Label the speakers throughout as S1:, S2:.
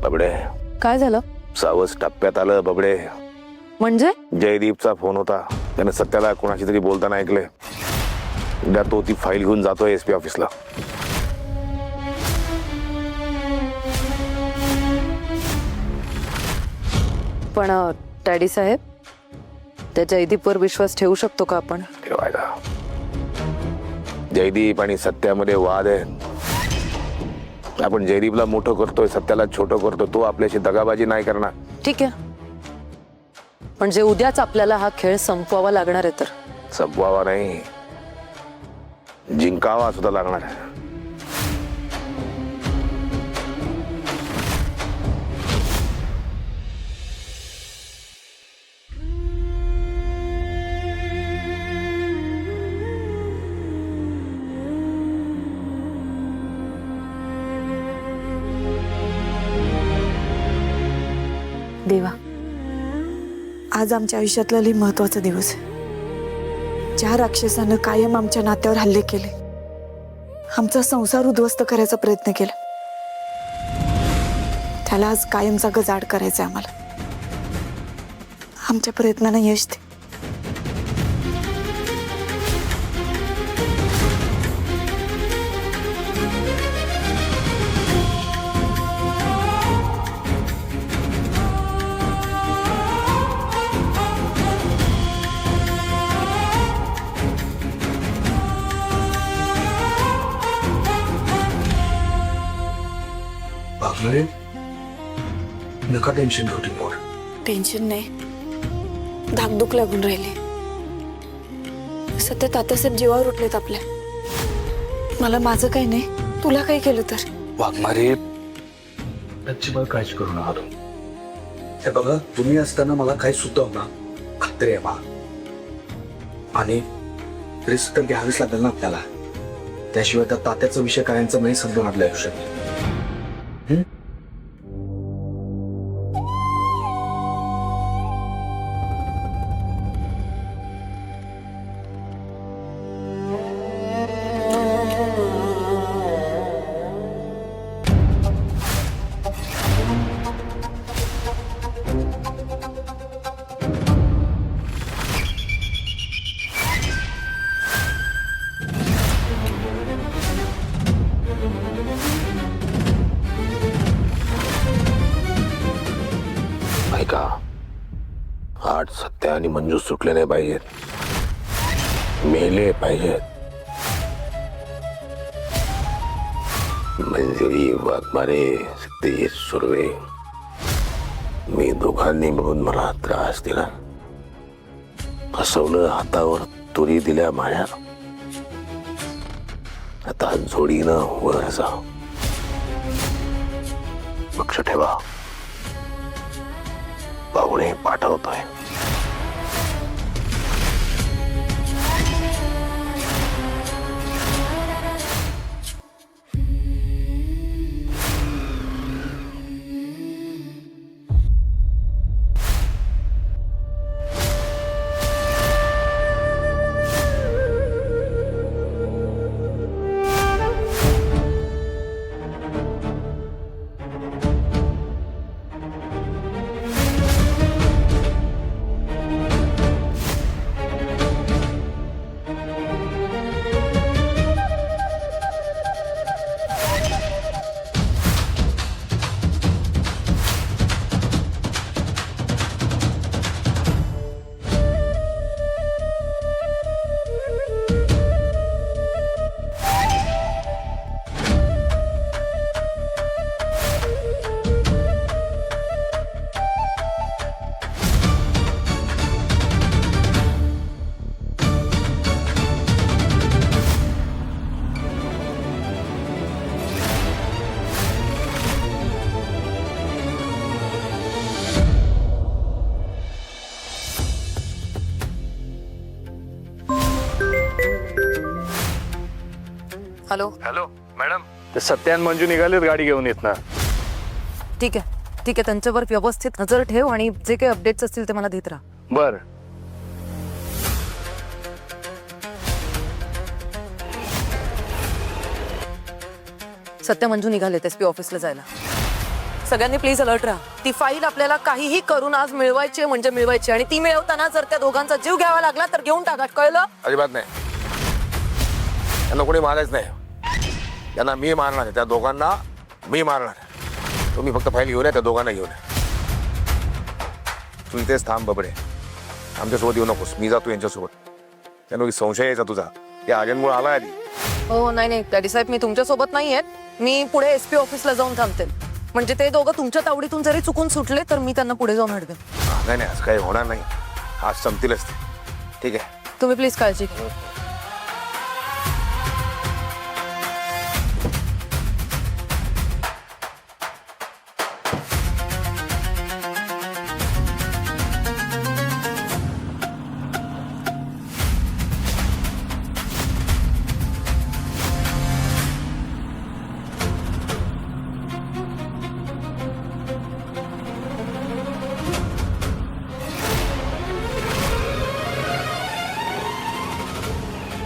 S1: बबडे,
S2: काय झालं?
S1: सावस टप्प्यात आलं बबडे.
S2: म्हणजे
S1: जयदीपचा फोन होता. त्याने सत्याला कोणाशी तरी बोलताना ऐकले. उद्या तो ती फाईल घेऊन जातोय SP ऑफिसला.
S2: पण डॅडी साहेब, त्या जयदीपवर विश्वास ठेवू शकतो का आपण?
S1: ठेवायला. जयदीप आणि सत्यामध्ये वाद आहे. आपण जयदीपला मोठं करतोय, सत्याला छोटं करतो. तो आपल्याशी दगाबाजी नाही करणार.
S2: ठीक आहे, म्हणजे उद्याच आपल्याला हा खेळ संपवावा लागणार आहे. तर
S1: संपवावा नाही, जिंकावा सुद्धा लागणार आहे.
S3: देवा, आज आमच्या आयुष्यातला लई महत्वाचा दिवस आहे. ज्या राक्षसानं कायम आमच्या नात्यावर हल्ले केले, आमचा संसार उद्ध्वस्त करायचा प्रयत्न केला, त्याला आज कायमचा गजाड करायचा आम्हाला. आमच्या प्रयत्नांना यश दे.
S4: भागले नका टेन्शन घेऊ टिपोर.
S3: टेन्शन नाही, धाकधूक लागून राहिली. सध्या तात्यासाहेब जीवावर उठलेत आपल्या. मला माझं काही नाही, तुला काही केलं तर.
S4: वाघमारे अजिबात काळजी करू नका तुम्ही. हे बघा, तुम्ही असताना मला काही सुद्धा होणार खात्री आहे बा. आणि रिस्क तर घ्यावीच लागेल ना आपल्याला. त्याशिवाय त्या तात्याचा विषय करायचं नाही समजून आपल्या आयुष्यात.
S1: ऐका, आज सत्या आणि मंजू सुटले नाही पाहिजेत, मेले पाहिजेत. मंजुरी, वाघमारे, सिद्धेश सुर्वे, मी दोघांनी मिळून मला त्रास दिला, फसवलं, हातावर तुरी दिल्या माया. आता जोडीनं वर जा. लक्ष ठेवा, पाहुणे पाठवतोय.
S2: हॅलो.
S5: हॅलो मॅडम, ते सत्यान मंजू निघालेत गाडी घेऊन येत ना.
S2: ठीक आहे, ठीक आहे, त्यांच्यावर व्यवस्थित नजर ठेव आणि जे काही अपडेट्स असतील ते मला देत राहा.
S5: बर.
S2: सत्य मंजू निघालेत SP ऑफिसला जायला. सगळ्यांनी प्लीज अलर्ट राहा. ती फाईल आपल्याला काहीही करून आज मिळवायची म्हणजे मिळवायची, आणि ती मिळवताना जर त्या दोघांचा जीव घ्यावा लागला तर घेऊन टाका, कळलं?
S1: अजिबात नाही, त्यांना कोणी मारायच नाही. त्यांना मी मारणार आहे, त्या दोघांना मी मारणार आहे. तुम्ही फक्त फाईल घेऊन या, त्या दोघांना घेऊन या. तुम्ही तेच थांब बबडे, आमच्यासोबत येऊ नकोस. मी जातो यांच्यासोबत. त्यांना संशय यायचा तुझा, त्या आर्यनमुळे आलाय आधी.
S2: हो नाही डॅडी साहेब, मी तुमच्यासोबत नाही आहेत. मी पुढे SP ऑफिसला जाऊन थांबते. म्हणजे ते दोघं तुमच्या तावडीतून जरी चुकून सुटले तर मी त्यांना पुढे जाऊन हटवेन.
S1: नाही असं काही होणार नाही. आज संपतीलच ते. ठीक आहे.
S2: तुम्ही प्लीज काळजी घ्या.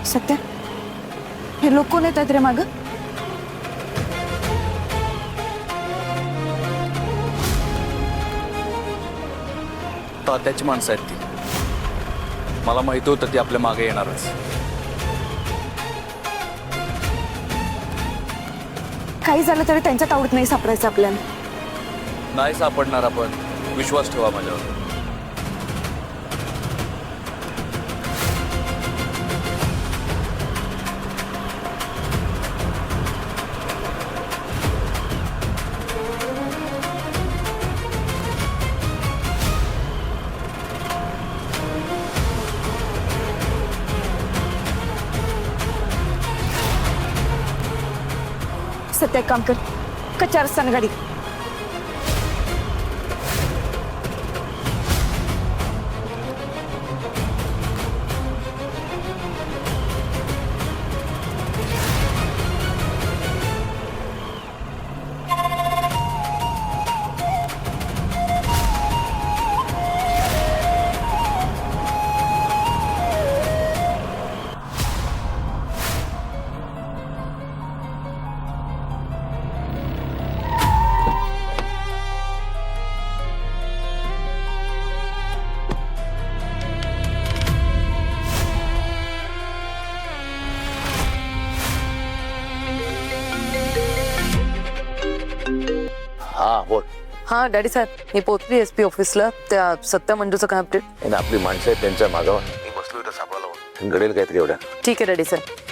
S3: सत्या, हे लोक कोण येतात रे माग?
S4: तात्याची माणसं आहेत ती. मला माहिती होतं ती आपल्या मागे येणारच.
S3: काही झालं तरी त्यांच्या तावडीत नाही सापडायचं आपल्याला.
S4: नाही सापडणार आपण, विश्वास ठेवा माझ्यावर.
S3: सत्या, एक काम कर, कच्च्या रस्त्यानं गाडी.
S1: हा बोल.
S2: हा डॅडी साहेब, मी पोहोचली SP ऑफिसला. त्या सत्या मंजूचं काय अपडेट?
S1: आणि आपली माणसं आहेत त्यांच्या मागावर. मी बसलो इथं सापळा लावून. घडेल काहीतरी एवढ्या.
S2: ठीक आहे डॅडी साहेब.